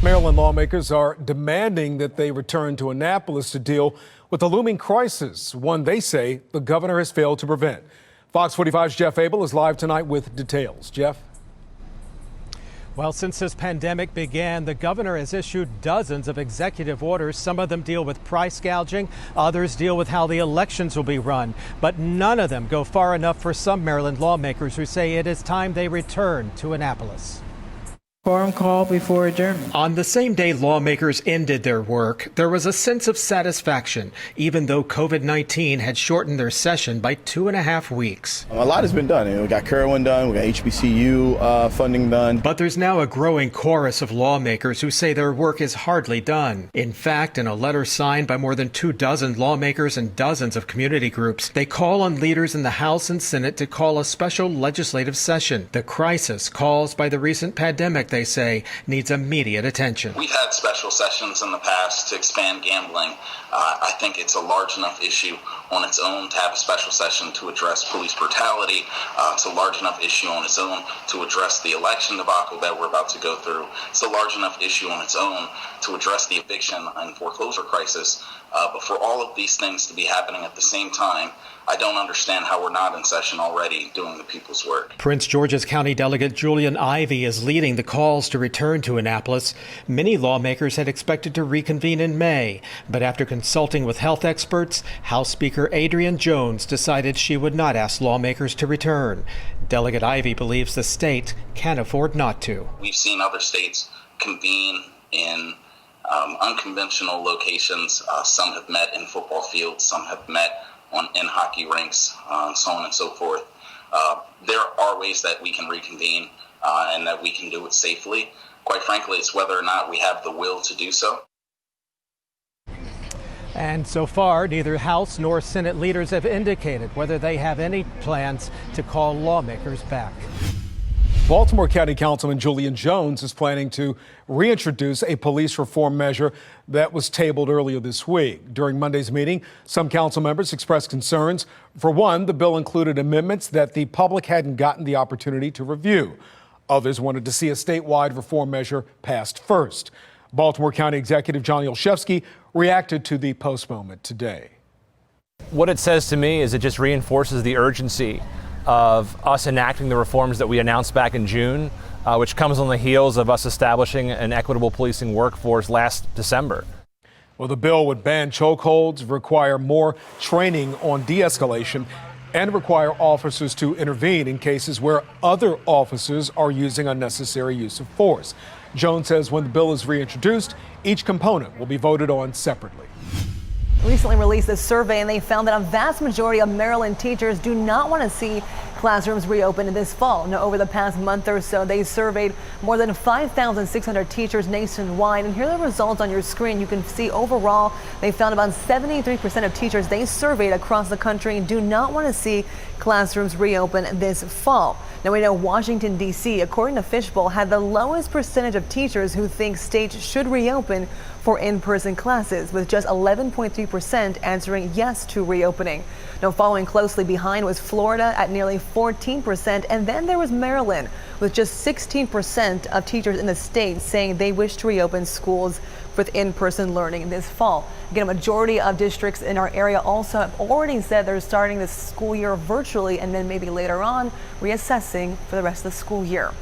Maryland lawmakers are demanding that they return to Annapolis to deal with the looming crisis, one they say the governor has failed to prevent. Fox 45's Jeff Abel is live tonight with details. Jeff? Well, since this pandemic began, the governor has issued dozens of executive orders. Some of them deal with price gouging, others deal with how the elections will be run. But none of them go far enough for some Maryland lawmakers who say it is time they return to Annapolis. Quorum call before adjournment. On the same day lawmakers ended their work, there was a sense of satisfaction, even though COVID-19 had shortened their session by 2.5 weeks. A lot has been done. We got Kerwin done, we got HBCU funding done. But there's now a growing chorus of lawmakers who say their work is hardly done. In fact, in a letter signed by more than 24 lawmakers and dozens of community groups, they call on leaders in the House and Senate to call a special legislative session. The crisis caused by the recent pandemic, they say, needs immediate attention. We've had special sessions in the past to expand gambling. I think it's a large enough issue on its own to have a special session to address police brutality. It's a large enough issue on its own to address the election debacle that we're about to go through. It's a large enough issue on its own to address the eviction and foreclosure crisis. But for all of these things to be happening at the same time, I don't understand how we're not in session already doing the people's work. Prince George's County Delegate Julian is leading the calls to return to Annapolis. Many lawmakers had expected to reconvene in May, but after consulting with health experts, House Speaker Adrian Jones decided she would not ask lawmakers to return. Delegate Ivey believes the state can afford not to. We've seen other states convene in unconventional locations. Some have met in football fields, some have met in hockey rinks, and so on and so forth. There are ways that we can reconvene and that we can do it safely. Quite frankly, it's whether or not we have the will to do so. And so far, neither House nor Senate leaders have indicated whether they have any plans to call lawmakers back. Baltimore County Councilman Julian is planning to reintroduce a police reform measure that was tabled earlier this week. During Monday's meeting, some council members expressed concerns. For one, the bill included amendments that the public hadn't gotten the opportunity to review. Others wanted to see a statewide reform measure passed first. Baltimore County Executive Johnny Olszewski reacted to the postponement today. What it says to me is it just reinforces the urgency of us enacting the reforms that we announced back in June, which comes on the heels of us establishing an equitable policing workforce last December. Well, the bill would ban chokeholds, require more training on de-escalation, and require officers to intervene in cases where other officers are using unnecessary use of force. Jones says when the bill is reintroduced, each component will be voted on separately. Recently released a survey, and they found that a vast majority of Maryland teachers do not want to see classrooms reopen this fall. Now, over the past month or so, they surveyed more than 5,600 teachers nationwide. And here are the results on your screen. You can see overall, they found about 73% of teachers they surveyed across the country do not want to see classrooms reopen this fall. Now, we know Washington, D.C., according to Fishbowl, had the lowest percentage of teachers who think states should reopen for in-person classes, with just 11.3% answering yes to reopening. Now, following closely behind was Florida at nearly 14%, and then there was Maryland with just 16% of teachers in the state saying they wish to reopen schools with in-person learning this fall. Again, a majority of districts in our area also have already said they're starting this school year virtually and then maybe later on reassessing for the rest of the school year.